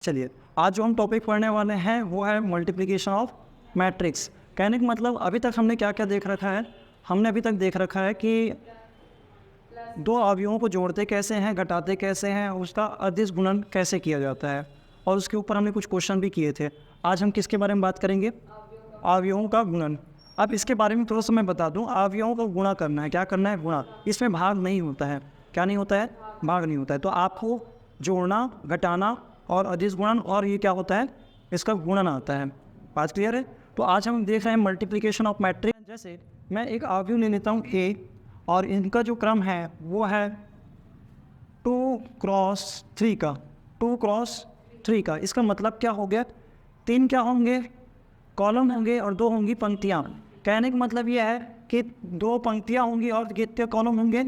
चलिए, आज जो हम टॉपिक पढ़ने वाले हैं वो है मल्टीप्लिकेशन ऑफ मैट्रिक्स। कहने का मतलब अभी तक हमने क्या क्या देख रखा है। हमने अभी तक देख रखा है कि दो अवयवों को जोड़ते कैसे हैं, घटाते कैसे हैं, उसका अदिश गुणन कैसे किया जाता है, और उसके ऊपर हमने कुछ क्वेश्चन भी किए थे। आज हम किसके बारे में बात करेंगे? अवयवों का गुणन। अब इसके बारे में थोड़ा सा मैं बता दूं, अवयवों को गुणा करना है। क्या करना है? गुणा। इसमें भाग नहीं होता है। क्या नहीं होता है? भाग नहीं होता है। तो आपको जोड़ना, घटाना और अदिश गुणन, और ये क्या होता है? इसका गुणन आता है। बात क्लियर है? तो आज हम देख रहे हैं मल्टीप्लिकेशन ऑफ मैट्रिक्स। जैसे मैं एक अवयव ले लेता हूँ ए, और इनका जो क्रम है वो है 2x3 का। 2x3 का इसका मतलब क्या हो गया? 3 क्या होंगे? कॉलम होंगे और 2 होंगी पंक्तियाँ। कहने का मतलब ये है कि 2 पंक्तियाँ होंगी और कितने कॉलम होंगे?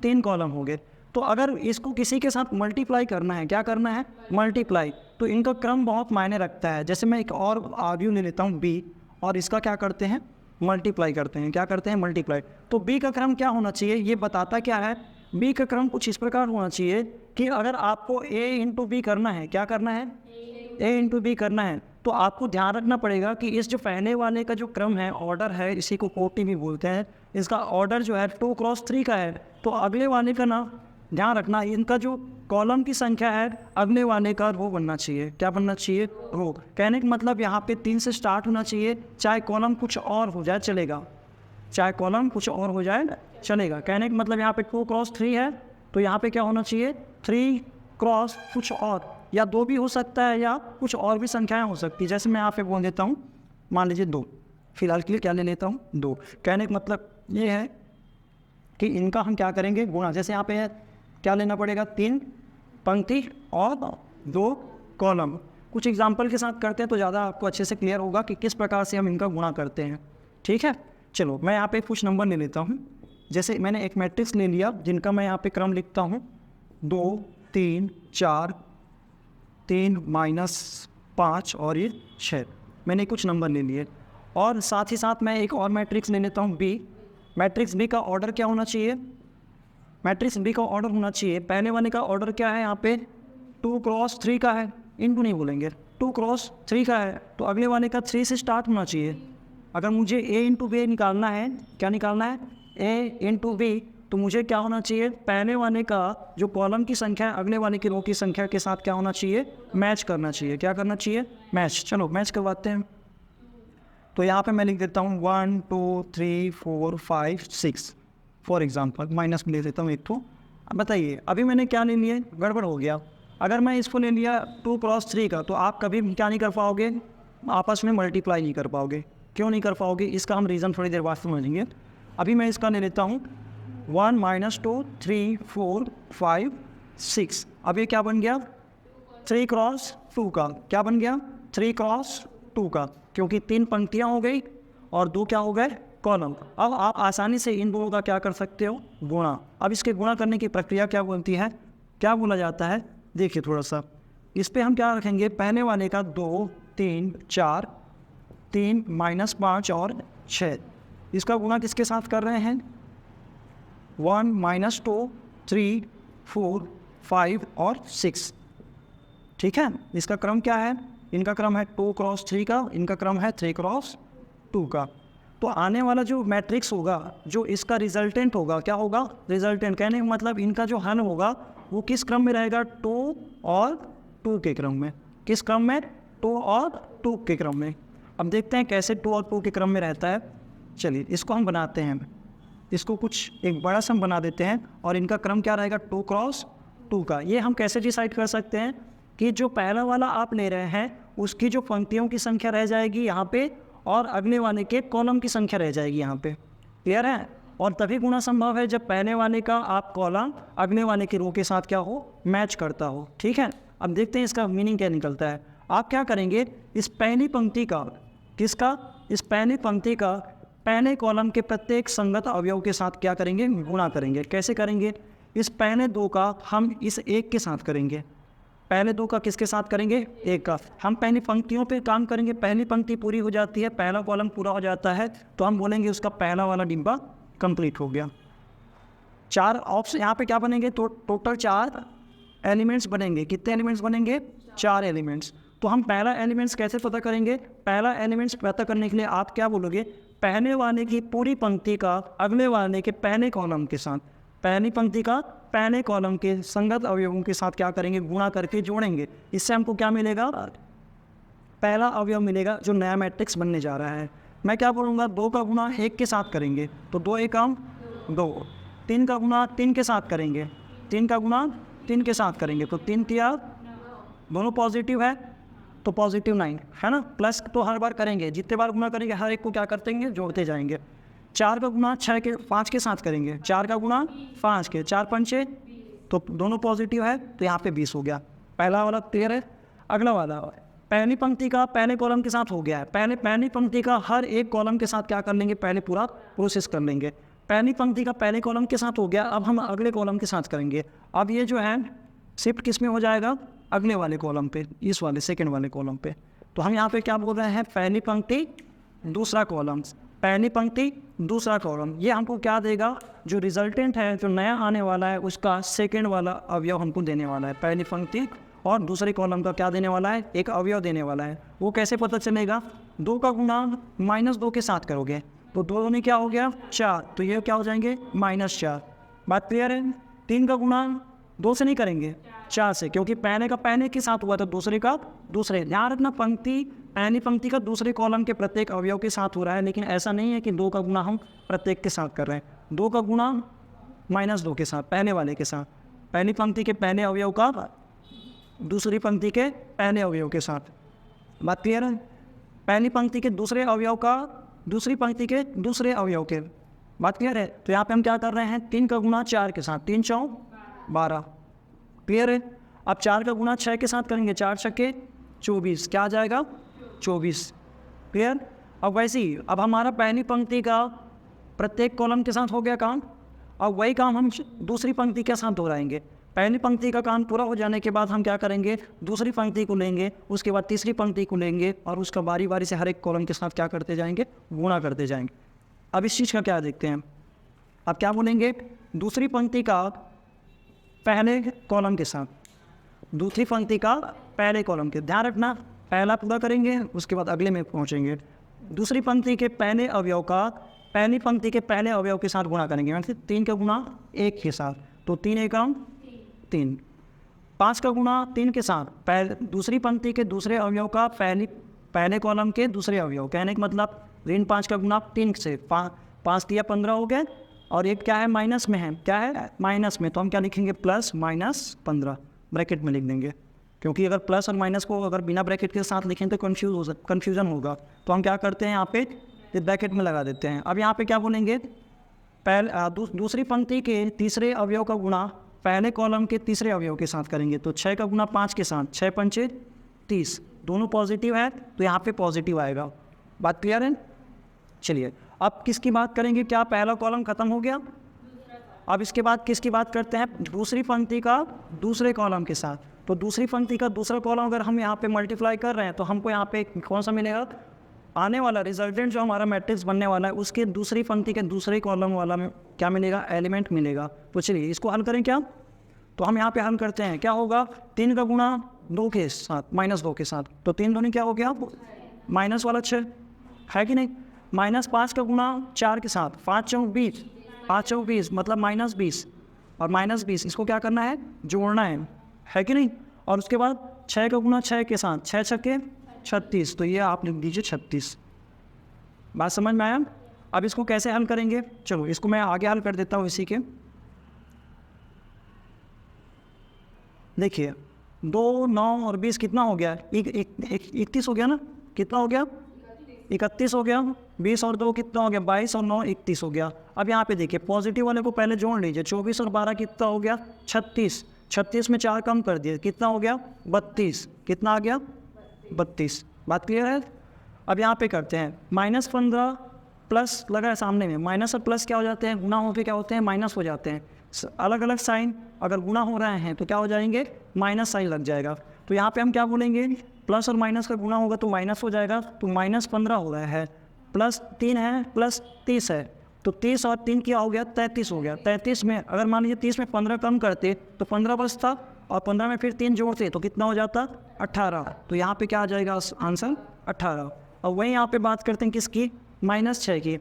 3 कॉलम होंगे। तो अगर इसको किसी के साथ मल्टीप्लाई करना है, क्या करना है? मल्टीप्लाई। तो इनका क्रम बहुत मायने रखता है। जैसे मैं एक और अवयव ले लेता हूँ बी, और इसका क्या करते हैं? मल्टीप्लाई करते हैं। क्या करते हैं? मल्टीप्लाई। तो बी का क्रम क्या होना चाहिए? ये बताता क्या है? बी का क्रम कुछ इस प्रकार होना चाहिए कि अगर आपको ए इंटू बी करना है, क्या करना है? ए इंटू बी करना है, तो आपको ध्यान रखना पड़ेगा कि इस जो पहले वाले का जो क्रम है, ऑर्डर है, इसी को कोटि भी बोलते हैं, इसका ऑर्डर जो है 2x3 का है। तो अगले वाले का ना ध्यान रखना, इनका जो कॉलम की संख्या है अगले वाले का रो बनना चाहिए। क्या बनना चाहिए? रो। कहने का मतलब यहाँ पे 3 से स्टार्ट होना चाहिए, चाहे कॉलम कुछ और हो जाए चलेगा। चाहे कॉलम कुछ और हो जाए चलेगा। कहने का मतलब यहाँ पे 2x3 है, तो यहाँ पे क्या होना चाहिए? 3x कुछ और, या 2 भी हो सकता है, या कुछ और भी संख्याएं हो सकती है। जैसे मैं यहाँ पे बोल देता हूँ, मान लीजिए 2। फिलहाल के लिए क्या ले लेता हूँ? 2। कहने का मतलब ये है कि इनका हम क्या करेंगे? गुणा। जैसे यहाँ पे है, क्या लेना पड़ेगा? 3 पंक्ति और 2 कॉलम। कुछ एग्जाम्पल के साथ करते हैं तो ज़्यादा आपको अच्छे से क्लियर होगा कि किस प्रकार से हम इनका गुणा करते हैं। ठीक है, चलो मैं यहाँ पे कुछ नंबर ले लेता हूँ। जैसे मैंने एक मैट्रिक्स ले लिया जिनका मैं यहाँ पे क्रम लिखता हूँ 2 3 4, 3 -5 और ये 6। मैंने कुछ नंबर ले लिए, और साथ ही साथ मैं एक और मैट्रिक्स ले लेता हूँ बी। मैट्रिक्स बी का ऑर्डर क्या होना चाहिए? मैट्रिक्स बी का ऑर्डर होना चाहिए, पहले वाले का ऑर्डर क्या है? यहाँ पे 2x3 का है, इनको नहीं बोलेंगे, 2x3 का है, तो अगले वाले का 3 से स्टार्ट होना चाहिए। अगर मुझे a इंटू बी निकालना है, क्या निकालना है? a इंटू बी, तो मुझे क्या होना चाहिए? पहले वाले का जो कॉलम की संख्या है अगले वाले की रो की संख्या के साथ क्या होना चाहिए? मैच करना चाहिए। क्या करना चाहिए? मैच। चलो मैच करवाते हैं। तो यहाँ पे मैं लिख देता हूँ 1 2 3 4 5 6 फॉर एग्जाम्पल। माइनस में ले देता हूँ एक। तो अब बताइए, अभी मैंने क्या ले लिया? गड़बड़ हो गया। अगर मैं इसको ले लिया 2x3 का, तो आप कभी क्या नहीं कर पाओगे? आपस में मल्टीप्लाई नहीं कर पाओगे। क्यों नहीं कर पाओगे? इसका हम रीज़न थोड़ी देर बाद समझेंगे। अभी मैं इसका ले लेता हूँ 1 - 2 3 4 5 6। अब ये क्या बन गया? 3x2 का। क्या बन गया? 3x2 का, क्योंकि 3 पंक्तियाँ हो गई और 2 क्या हो गए? कॉलम। अब आप आसानी से इन दोनों का क्या कर सकते हो? गुणा। अब इसके गुणा करने की प्रक्रिया क्या बोलती है? क्या बोला जाता है? देखिए थोड़ा सा इस पे हम क्या रखेंगे? पहले वाले का 2 3 4, 3 -5 और 6, इसका गुणा किसके साथ कर रहे हैं? 1 - 2 3 4 5 और 6। ठीक है, इसका क्रम क्या है? इनका क्रम है 2x3 का, इनका क्रम है 3x2 का। तो आने वाला जो मैट्रिक्स होगा, जो इसका रिजल्टेंट होगा, क्या होगा? रिजल्टेंट। कहने का मतलब इनका जो हल होगा वो किस क्रम में रहेगा? 2 और 2 के क्रम में। किस क्रम में? 2 और 2 के क्रम में। अब देखते हैं कैसे 2 और 2 के क्रम में रहता है। चलिए इसको हम बनाते हैं, इसको कुछ एक बड़ा सम बना देते हैं, और इनका क्रम क्या रहेगा? 2x2 का। ये हम कैसे डिसाइड कर सकते हैं कि जो पहला वाला आप ले रहे हैं उसकी जो पंक्तियों की संख्या रह जाएगी यहाँ पे, और अगले वाले के कॉलम की संख्या रह जाएगी यहाँ पे। क्लियर है? और तभी गुणा संभव है जब पहले वाले का आप कॉलम अगले वाले के रो के साथ क्या हो? मैच करता हो। ठीक है, अब देखते हैं इसका मीनिंग क्या निकलता है। आप क्या करेंगे? इस पहली पंक्ति का, किसका? इस पहली पंक्ति का पहले कॉलम के प्रत्येक संगत अवयव के साथ क्या करेंगे? गुणा करेंगे। कैसे करेंगे? इस पहले 2 का हम इस 1 के साथ करेंगे। पहले 2 का किसके साथ करेंगे? 1 का। हम पहली पंक्तियों पे काम करेंगे। पहली पंक्ति पूरी हो जाती है, पहला कॉलम पूरा हो जाता है, तो हम बोलेंगे उसका पहला वाला डिब्बा कंप्लीट हो गया। 4 ऑप्शन यहाँ पे क्या बनेंगे? तो टोटल 4 एलिमेंट्स बनेंगे। कितने एलिमेंट्स बनेंगे? 4 एलिमेंट्स। तो हम पहला एलिमेंट्स कैसे पता करेंगे? पहला एलिमेंट्स पता करने के लिए आप क्या बोलोगे, पहले वाले की पूरी पंक्ति का अगले वाले के पहले कॉलम के साथ, पहली पंक्ति का पहले कॉलम के संगत अवयवों के साथ क्या करेंगे, गुणा करके जोड़ेंगे। इससे हमको क्या मिलेगा, पहला अवयव मिलेगा जो नया मैट्रिक्स बनने जा रहा है। मैं क्या बोलूँगा, 2 का गुणा 1 के साथ करेंगे तो 2 एकम 2, 3 का गुणा 3 के साथ करेंगे, 3 का गुणा 3 के साथ करेंगे तो 3 तिया, दोनों पॉजिटिव है तो पॉजिटिव 9 है ना। प्लस तो हर बार करेंगे, जितने बार गुणा करेंगे हर एक को क्या करते हैं, जोड़ते जाएंगे। 4 का गुणा 5 के साथ करेंगे, 4 का गुणा 5 के, 4 पंचे तो दोनों पॉजिटिव है तो यहाँ पे 20 हो गया। पहला वाला क्लियर है। अगला वाला पहली पंक्ति का पहले कॉलम के साथ हो गया है, पहली पंक्ति का हर एक कॉलम के साथ क्या कर लेंगे, पहले पूरा प्रोसेस कर लेंगे। पहली पंक्ति का पहले कॉलम के साथ हो गया, अब हम अगले कॉलम के साथ करेंगे। अब ये जो है शिफ्ट किस में हो जाएगा, अगले वाले कॉलम पे, इस वाले सेकंड वाले कॉलम पे। तो हम यहाँ पे क्या बोल रहे हैं, पहली पंक्ति दूसरा कॉलम, पहली पंक्ति दूसरा कॉलम। ये हमको क्या देगा, जो रिजल्टेंट है, जो नया आने वाला है, उसका सेकंड वाला अवयव हमको देने वाला है। पहली पंक्ति और दूसरे कॉलम का क्या देने वाला है, एक अवयव देने वाला है। वो कैसे पता चलेगा, 2 का गुणा -2 के साथ करोगे तो 2 में क्या हो गया 4, तो ये क्या हो जाएंगे -4। बात क्लियर है। 3 का गुणा 2 से नहीं करेंगे, 4 से, क्योंकि पहले का पहले के साथ हुआ तो दूसरे का दूसरे। ध्यान रखना, पंक्ति पहली पंक्ति का दूसरे कॉलम के प्रत्येक अवयव के साथ हो रहा है, लेकिन ऐसा नहीं है कि 2 का गुणा हम प्रत्येक के साथ कर रहे हैं। 2 का गुणा -2 के साथ, पहले वाले के साथ, पहली पंक्ति के पहले अवयव का दूसरी पंक्ति के पहले अवयव के साथ। बात क्लियर है। पहली पंक्ति के दूसरे अवयव का दूसरी पंक्ति के दूसरे अवयव के। बात क्लियर है। तो यहाँ पे हम क्या कर रहे हैं, 3 का गुणा 4 के साथ, 3 चौक 12। क्लियर है। अब 4 का गुणा 6 के साथ करेंगे, 4 छक्के 24, क्या आ जाएगा 24। क्लियर। अब वैसे ही अब हमारा पहली पंक्ति का प्रत्येक कॉलम के साथ हो गया काम। अब वही काम हम दूसरी पंक्ति के साथ दोहराएंगे। पहली पंक्ति का काम पूरा हो जाने के बाद हम क्या करेंगे, दूसरी पंक्ति को लेंगे, उसके बाद तीसरी पंक्ति को लेंगे और उसका बारी बारी से हर एक कॉलम के साथ क्या करते जाएंगे, गुणा करते जाएंगे। अब इस चीज़ का क्या देखते हैं। अब क्या बोलेंगे, दूसरी पंक्ति का पहले कॉलम के साथ, दूसरी पंक्ति का पहले कॉलम के। ध्यान रखना, पहला पूरा करेंगे उसके बाद अगले में पहुँचेंगे। दूसरी पंक्ति के पहले अवयव का पहली पंक्ति के पहले अवयव के साथ गुणा करेंगे, मतलब 3 का गुणा 1 के साथ, तो 3 एकम 3। 5 का गुणा 3 के साथ, दूसरी पंक्ति के दूसरे अवयव का पहले कॉलम के दूसरे अवयव। कहने का मतलब ऋण 5 का गुणा 3 से, 5 दिया 15 हो गए, और एक क्या है माइनस में है, क्या है माइनस में, तो हम क्या लिखेंगे +-15 ब्रैकेट में लिख देंगे, क्योंकि अगर प्लस और माइनस को अगर बिना ब्रैकेट के साथ लिखें तो कन्फ्यूज़न होगा। तो हम क्या करते हैं, यहाँ पे ब्रैकेट में लगा देते हैं। अब यहाँ पे क्या बोलेंगे, दूसरी पंक्ति के तीसरे अवयव का गुणा पहले कॉलम के तीसरे अवयव के साथ करेंगे, तो 6 का गुणा 5 के साथ, 6 पंचे 30, दोनों पॉजिटिव है तो यहाँ पे पॉजिटिव आएगा। बात क्लियर है। चलिए अब किसकी बात करेंगे, क्या पहला कॉलम खत्म हो गया। अब इसके बाद किसकी बात करते हैं, दूसरी पंक्ति का दूसरे कॉलम के साथ। तो दूसरी पंक्ति का दूसरा कॉलम अगर हम यहाँ पे मल्टीप्लाई कर रहे हैं तो हमको यहाँ पे कौन सा मिलेगा, आने वाला रिजल्टेंट जो हमारा मैट्रिक्स बनने वाला है उसके दूसरी पंक्ति के दूसरे कॉलम वाला में क्या मिलेगा, एलिमेंट मिलेगा। तो चलिए इसको हल करें क्या, तो हम यहाँ पे हल करते हैं। क्या होगा, 3 का गुणा 2 के साथ, -2 के साथ, तो 3 दूनी क्या हो गया, माइनस वाला 6 है कि नहीं। -5 का गुणा 4 के साथ, 5 चौक 20, 5 चौक 20 मतलब -20, और -20 इसको क्या करना है, जोड़ना है कि नहीं। और उसके बाद 6 का गुणा 6 के साथ, 6 छक्के 36, तो ये आप लिख दीजिए 36। बात समझ में आया। अब इसको कैसे हल करेंगे, चलो इसको मैं आगे हल कर देता हूँ इसी के। देखिए 2, 9 और 20 कितना हो गया, 31 हो गया ना, कितना हो गया 31 हो गया। 20 और 2 कितना हो गया, 22 और 9 31 हो गया। अब यहाँ पे देखिए पॉजिटिव वाले को पहले जोड़ लीजिए, 24 और 12 कितना हो गया 36, 36 में 4 कम कर दिए, कितना हो गया 32, कितना आ गया 32। बात क्लियर है। अब यहाँ पे करते हैं -15 प्लस लगा है सामने में, माइनस और प्लस क्या हो जाते हैं, गुना होकर क्या होते हैं, माइनस हो जाते हैं। अलग अलग साइन अगर गुना हो रहे हैं तो क्या हो जाएंगे, माइनस साइन लग जाएगा। तो यहाँ पे हम क्या बोलेंगे, प्लस और माइनस का गुना होगा तो माइनस हो जाएगा, तो -15 हो गया है, +3 है, +30 है, तो 30 और 3 क्या हो गया 33 हो गया। 33 में अगर मान लीजिए 30 में 15 कम करते तो 15 बचता और 15 में फिर 3 जोड़ते तो कितना हो जाता 18। तो यहाँ पे क्या आ जाएगा आंसर 18। और वहीं यहाँ पे बात करते हैं किसकी, -6 की।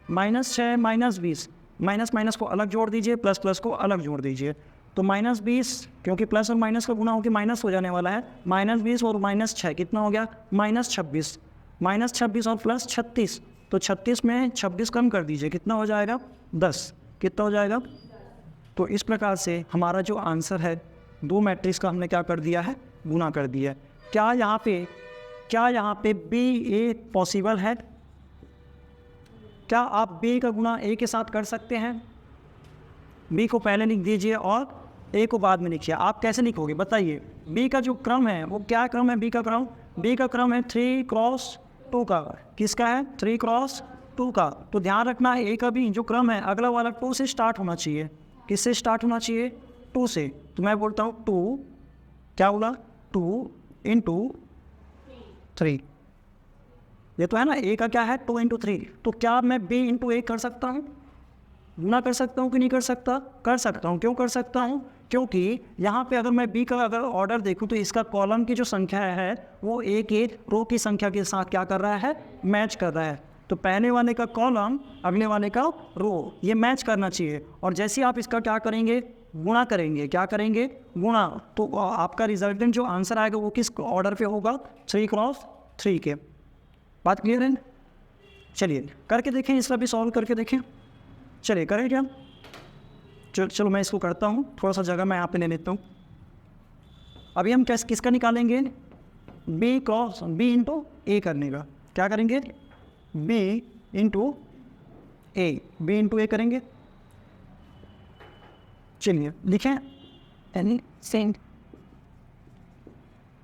-6 -20, माइनस माइनस को अलग जोड़ दीजिए, प्लस प्लस को अलग जोड़ दीजिए। तो -20 क्योंकि प्लस और माइनस का गुना होकर माइनस हो जाने वाला है, -20 और -6 कितना हो गया -26। -26 और प्लस 36, तो 36 में 26 कम कर दीजिए, कितना हो जाएगा 10। कितना हो जाएगा। तो इस प्रकार से हमारा जो आंसर है 2 मैट्रिक्स का हमने क्या कर दिया है, गुना कर दिया है। क्या यहाँ पे BA पॉसिबल है? क्या आप B का गुना A के साथ कर सकते हैं? B को पहले लिख दीजिए और A को बाद में लिखिए। आप कैसे लिखोगे बताइए। B का जो क्रम है वो क्या क्रम है? B का क्रम है 3 क्रॉस 2 का। किसका है? 3 क्रॉस 2 का। तो ध्यान रखना है A का भी जो क्रम है अगला वाला 2 से स्टार्ट होना चाहिए। किससे स्टार्ट होना चाहिए? 2 से। तो मैं बोलता हूँ 2, क्या बोला 2 × 3। ये तो है ना, A का क्या है 2 × 3। तो क्या मैं B × A कर सकता हूँ, गुना कर सकता हूँ कि नहीं कर सकता? कर सकता हूँ। क्यों कर सकता हूँ? क्योंकि यहाँ पे अगर मैं B का अगर ऑर्डर देखूँ तो इसका कॉलम की जो संख्या है वो A के रो की संख्या के साथ क्या कर रहा है, मैच कर रहा है। तो पहले वाले का कॉलम अगले वाले का रो, ये मैच करना चाहिए। और जैसे आप इसका क्या करेंगे, गुणा करेंगे। क्या करेंगे? गुणा। तो आपका रिजल्टेंट जो आंसर आएगा वो किस ऑर्डर पे होगा? 3 क्रॉस 3 के। बात क्लियर है? चलिए करके देखें, इसका भी सॉल्व करके देखें। चलिए करें क्या? चलो मैं इसको करता हूँ, थोड़ा सा जगह मैं यहाँ पे ले लेता हूँ। अभी हम किसका निकालेंगे? B × A करने का। क्या करेंगे? B × A करेंगे। चलिए लिखें एनी सेंट।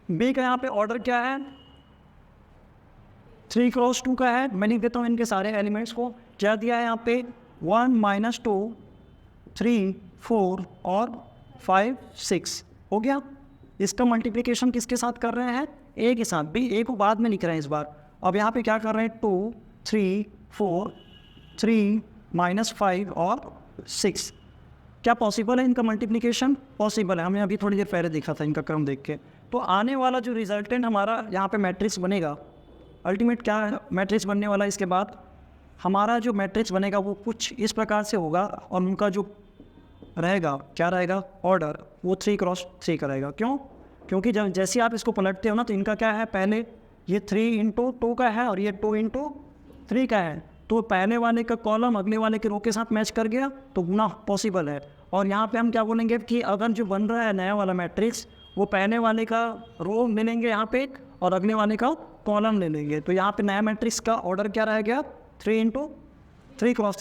B का यहाँ पे ऑर्डर क्या है? 3 क्रॉस 2 का है। मैं लिख देता हूँ इनके सारे एलिमेंट्स को। क्या दिया है यहाँ पे? 1 - 2 3 4 और 5 6 हो गया। इसका मल्टीप्लिकेशन किसके साथ कर रहे हैं? A के साथ। भी A को बाद में लिख रहे हैं इस बार। अब यहाँ पे क्या कर रहे हैं? 2 3 4 3 -5 और 6। क्या पॉसिबल है इनका मल्टीप्लिकेशन? पॉसिबल है। हमें अभी थोड़ी देर पहले देखा था इनका क्रम देख के। तो आने वाला जो रिजल्टेंट हमारा यहाँ पे मैट्रिक्स बनेगा, अल्टीमेट क्या मैट्रिक्स बनने वाला है इसके बाद, हमारा जो मैट्रिक्स बनेगा वो कुछ इस प्रकार से होगा। और उनका जो रहेगा क्या रहेगा ऑर्डर, वो 3 क्रॉस 3 का रहेगा। क्यों? क्योंकि जब जैसे आप इसको पलटते हो ना तो इनका क्या है, पहले ये 3 × 2 का है और ये 2 × 3 का है। तो पहले वाले का कॉलम अगले वाले के रो के साथ मैच कर गया तो गुना पॉसिबल है। और यहाँ पे हम क्या बोलेंगे कि अगर जो बन रहा है नया वाला मैट्रिक्स वो पहले वाले का रो ले लेंगे यहाँ पे और अगले वाले का कॉलम ले लेंगे। तो यहाँ पे नया मैट्रिक्स का ऑर्डर क्या रह गया? 3 क्रॉस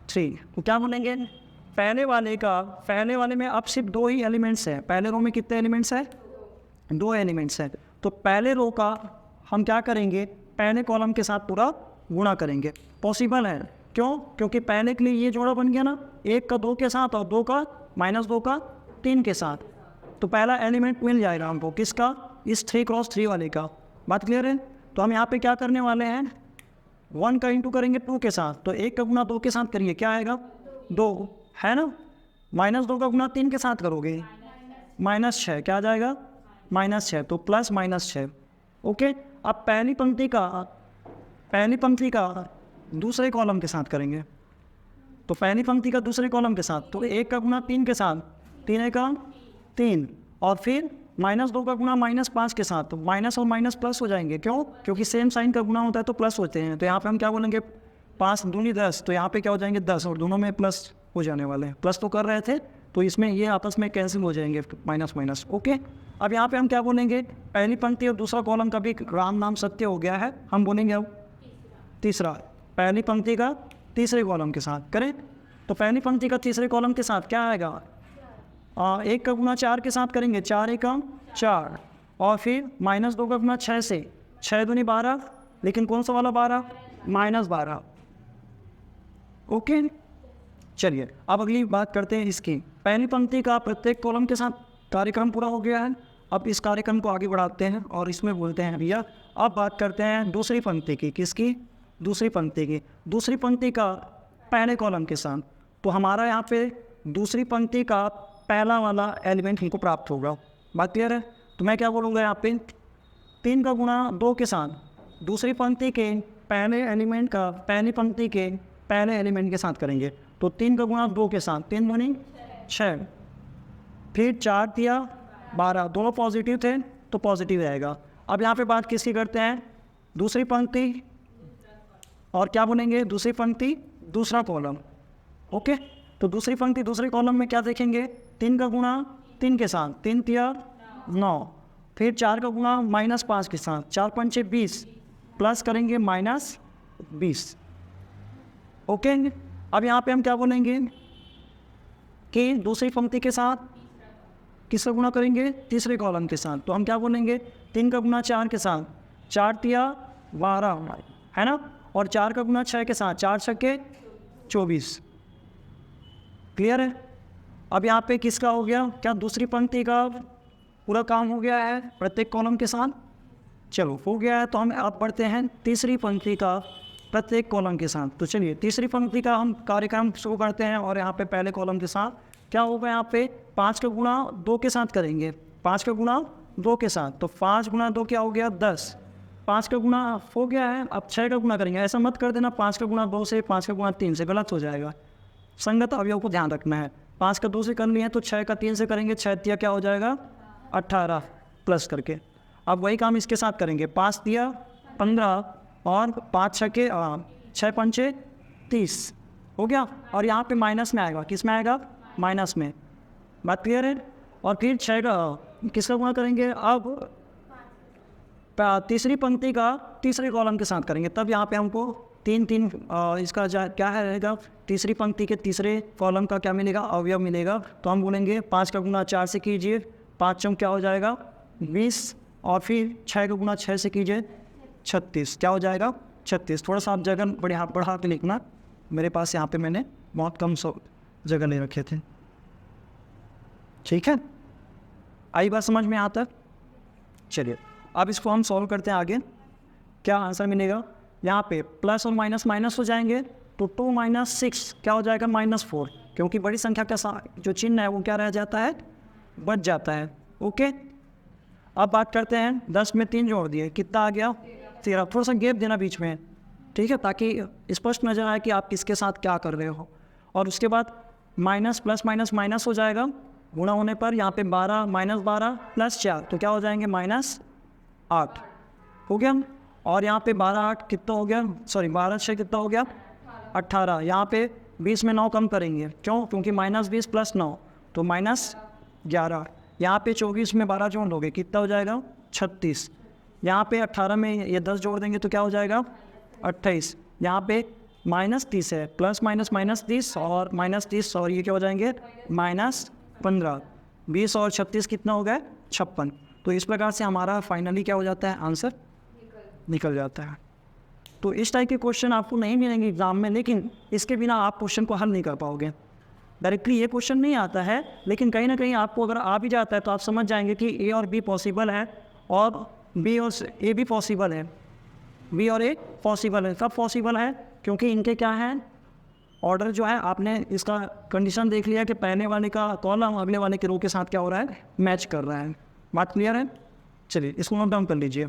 3। तो क्या बोलेंगे? पहले वाले में अब सिर्फ 2 ही एलिमेंट्स हैं। पहले रो में कितने एलिमेंट्स हैं? 2 एलिमेंट्स हैं। तो पहले रो का हम क्या करेंगे? पहले कॉलम के साथ पूरा गुणा करेंगे। पॉसिबल है। क्यों? क्योंकि पहले के लिए ये जोड़ा बन गया ना, 1 का 2 के साथ और 2 का -2 का 3 के साथ। तो पहला एलिमेंट मिल जाएगा हमको किसका? इस 3 क्रॉस 3 वाले का। बात क्लियर है? तो हम यहाँ पे क्या करने वाले हैं? 1 का इंटू करेंगे 2 के साथ। तो 1 का गुना 2 के साथ करिए, क्या आएगा? 2 है ना। -2 का गुना 3 के साथ करोगे -6, क्या आ जाएगा? -6। तो प्लस -6। ओके। अब पहली पंक्ति का दूसरे कॉलम के साथ करेंगे। तो पहली पंक्ति का दूसरे कॉलम के साथ, तो 1 का गुना 3 के साथ, 3 का 3, और फिर -2 का गुना -5 के साथ। तो माइनस और माइनस प्लस हो जाएंगे। क्यों? क्योंकि सेम साइन का गुना होता है तो प्लस होते हैं। तो यहाँ पे हम क्या बोलेंगे? 5 दूनी 10। तो यहाँ पे क्या हो जाएंगे? 10, और दोनों में प्लस हो जाने वाले हैं। प्लस तो कर रहे थे तो इसमें ये आपस में कैंसिल हो जाएंगे, माइनस। ओके। अब यहाँ पे हम क्या बोलेंगे? पहली पंक्ति और दूसरा कॉलम का भी राम नाम सत्य हो गया है। हम बोलेंगे अब तीसरा, पहली पंक्ति का तीसरे कॉलम के साथ करें। तो पहली पंक्ति का तीसरे कॉलम के साथ क्या आएगा? 1 का गुना 4 के साथ करेंगे, 4 × 1 = 4, और फिर -2 का गुना 6 से, 6 दूनी 12, लेकिन कौन सा वाला 12? -12। ओके। चलिए अब अगली बात करते हैं इसकी। पहली पंक्ति का प्रत्येक कॉलम के साथ कार्यक्रम पूरा हो गया है। अब इस कार्यक्रम को आगे बढ़ाते हैं और इसमें बोलते हैं भैया अब बात करते हैं दूसरी पंक्ति की। किसकी? दूसरी पंक्ति का पहले कॉलम के साथ। तो हमारा यहाँ पे दूसरी पंक्ति का पहला वाला एलिमेंट हमको प्राप्त होगा। बात क्लियर है? तो मैं क्या बोलूँगा यहाँ पे 3 का गुणा 2 के साथ दूसरी पंक्ति के पहले एलिमेंट का पहली पंक्ति के पहले एलिमेंट के साथ करेंगे। तो 3 का गुणा 2 के साथ 3 दूनी 6, फिर 4 दिया 12, दोनों पॉजिटिव थे तो पॉजिटिव रहेगा। अब यहाँ पे बात किसकी करते हैं? दूसरी पंक्ति और क्या बोलेंगे? दूसरी पंक्ति दूसरा कॉलम। ओके, तो दूसरी पंक्ति दूसरे कॉलम में क्या देखेंगे? 3 का गुणा 3 के साथ 3 तिया 9, फिर 4 का गुणा -5 के साथ 4 पंचे 20, प्लस करेंगे -20। ओके, अब यहाँ पे हम क्या बोलेंगे कि दूसरी पंक्ति के साथ किसका गुणा करेंगे? तीसरे कॉलम के साथ। तो हम क्या बोलेंगे? 3 का गुणा 4 के साथ 4 तिया 12 है ना, और 4 का गुणा 6 के साथ 4 छक्के 24। क्लियर है? अब यहाँ पे किसका हो गया? क्या दूसरी पंक्ति का पूरा काम हो गया है प्रत्येक कॉलम के साथ? चलो हो गया है। तो हम अब बढ़ते हैं तीसरी पंक्ति का प्रत्येक कॉलम के साथ। तो चलिए तीसरी पंक्ति का हम कार्यक्रम शुरू करते हैं और यहाँ पे पहले कॉलम के साथ क्या होगा? यहाँ पे 5 का गुणा 2 के साथ करेंगे। 5 का गुणा 2 के साथ, तो 5 गुणा 2 क्या हो गया? 10। 5 का गुणा हो गया है, अब 6 का गुणा करेंगे। ऐसा मत कर देना 5 का गुणा 2 से 5 का गुणा 3 से, गलत हो जाएगा। संगत अवयव को ध्यान रखना है। 5 का 2 से कर लिया तो 6 का 3 से करेंगे, 6 तिया क्या हो जाएगा? 18 प्लस करके। अब वही काम इसके साथ करेंगे। 5 तिया 15 और 5 छक्के 6 पंचे 30 हो गया। और यहाँ पे माइनस में आएगा। किस में आएगा? माइनस में। बात क्लियर है? और फिर 6 का किसका गुणा करेंगे? अब तीसरी पंक्ति का तीसरे कॉलम के साथ करेंगे। तब यहाँ पे हमको 3 इसका क्या है रहेगा? तीसरी पंक्ति के तीसरे कॉलम का क्या मिलेगा? अवयव मिलेगा। तो हम बोलेंगे 5 का गुणा 4 से कीजिए, 5 चौक क्या हो जाएगा? 20, और फिर 6 का गुणा 6 से कीजिए 36, क्या हो जाएगा? 36। थोड़ा सा आप जगह बढ़ा के लिखना, मेरे पास यहाँ पे मैंने बहुत कम जगह ले रखे थे। ठीक है, आई बात समझ में? यहाँ तक चलिए अब इसको हम सॉल्व करते हैं आगे। क्या आंसर मिलेगा? यहाँ पे प्लस और माइनस माइनस हो जाएंगे, तो 2 - 6 क्या हो जाएगा? -4, क्योंकि बड़ी संख्या का जो चिन्ह है वो क्या रह जाता है? बच जाता है। ओके, अब बात करते हैं 10 में 3 जोड़ दिए, कितना आ गया? 13। थोड़ा सा गैप देना बीच में, ठीक है, ताकि स्पष्ट नजर आए कि आप किसके साथ क्या कर रहे हो। और उसके बाद माइनस प्लस माइनस माइनस हो जाएगा, गुणा होने पर यहाँ पे 12 -12 प्लस 4 तो क्या हो जाएंगे? -8 हो गया। और यहाँ पे 12 8 कितना हो गया? 12 6 कितना हो गया? 18। यहाँ पे 20 में 9 कम करेंगे, क्यों? क्योंकि -20 + 9 तो -11। यहाँ पे 24 में 12 जोड़ लोगे, कितना हो जाएगा? 36। यहाँ पे 18 में ये 10 जोड़ देंगे तो क्या हो जाएगा? 28। यहाँ पे -30 है, प्लस माइनस -30 और -30 और ये क्या हो जाएंगे? -15। 20 और 36 कितना हो गया? 56। तो इस प्रकार से हमारा फाइनली क्या हो जाता है? आंसर निकल जाता है। तो इस टाइप के क्वेश्चन आपको नहीं मिलेंगे एग्जाम में, लेकिन इसके बिना आप क्वेश्चन को हल नहीं कर पाओगे। डायरेक्टली ये क्वेश्चन नहीं आता है, लेकिन कहीं ना कहीं आपको अगर आ भी जाता है तो आप समझ जाएंगे कि ए और बी पॉसिबल है और बी और ए भी पॉसिबल है, बी और ए पॉसिबल है। सब पॉसिबल है क्योंकि इनके क्या है? ऑर्डर जो है आपने इसका कंडीशन देख लिया कि पहले वाले का कॉलम अगले वाले के रो के साथ क्या हो रहा है? मैच कर रहा है। बात क्लियर है? चलिए इसको नोट डाउन कर लीजिए।